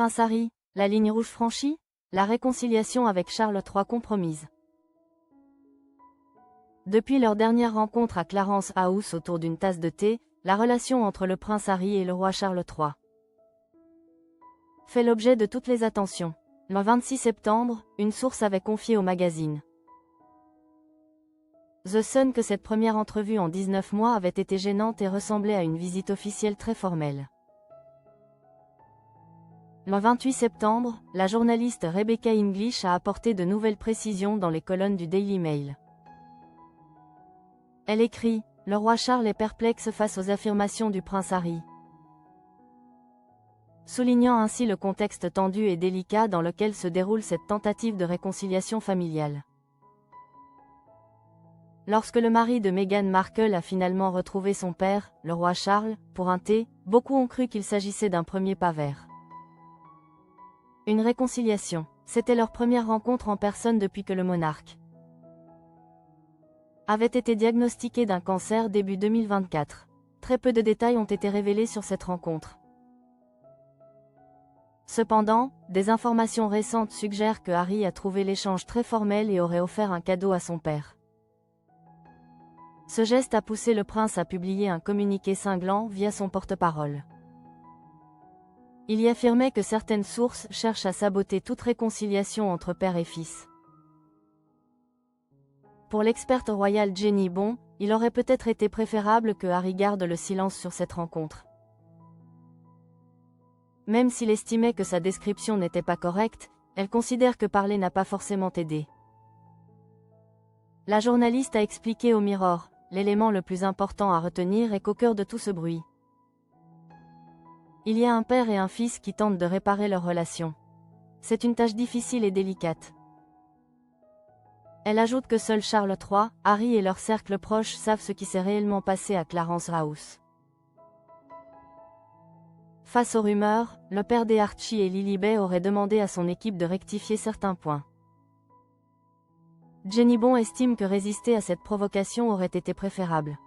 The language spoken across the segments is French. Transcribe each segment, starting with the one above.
prince Harry, la ligne rouge franchie, la réconciliation avec Charles III compromise. Depuis leur dernière rencontre à Clarence House autour d'une tasse de thé, la relation entre le prince Harry et le roi Charles III fait l'objet de toutes les attentions. Le 26 septembre, une source avait confié au magazine The Sun que cette première entrevue en 19 mois avait été gênante et ressemblait à une visite officielle très formelle. Le 28 septembre, la journaliste Rebecca English a apporté de nouvelles précisions dans les colonnes du Daily Mail. Elle écrit « Le roi Charles est perplexe face aux affirmations du prince Harry », soulignant ainsi le contexte tendu et délicat dans lequel se déroule cette tentative de réconciliation familiale. Lorsque le mari de Meghan Markle a finalement retrouvé son père, le roi Charles, pour un thé, beaucoup ont cru qu'il s'agissait d'un premier pas vers une réconciliation. C'était leur première rencontre en personne depuis que le monarque avait été diagnostiqué d'un cancer début 2024. Très peu de détails ont été révélés sur cette rencontre. Cependant, des informations récentes suggèrent que Harry a trouvé l'échange très formel et aurait offert un cadeau à son père. Ce geste a poussé le prince à publier un communiqué cinglant via son porte-parole. Il y affirmait que certaines sources cherchent à saboter toute réconciliation entre père et fils. Pour l'experte royale Jenny Bon, il aurait peut-être été préférable que Harry garde le silence sur cette rencontre. Même s'il estimait que sa description n'était pas correcte, elle considère que parler n'a pas forcément aidé. La journaliste a expliqué au Mirror, l'élément le plus important à retenir est qu'au cœur de tout ce bruit, il y a un père et un fils qui tentent de réparer leur relation. C'est une tâche difficile et délicate. Elle ajoute que seuls Charles III, Harry et leur cercle proche savent ce qui s'est réellement passé à Clarence House. Face aux rumeurs, le père d'Archie et Lilibet aurait demandé à son équipe de rectifier certains points. Jenny Bon estime que résister à cette provocation aurait été préférable.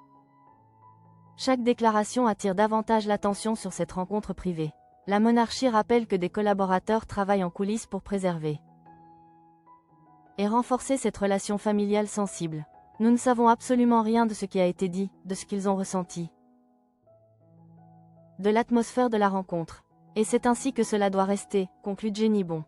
Chaque déclaration attire davantage l'attention sur cette rencontre privée. La monarchie rappelle que des collaborateurs travaillent en coulisses pour préserver et renforcer cette relation familiale sensible. Nous ne savons absolument rien de ce qui a été dit, de ce qu'ils ont ressenti, de l'atmosphère de la rencontre. Et c'est ainsi que cela doit rester, conclut Jenny Bon.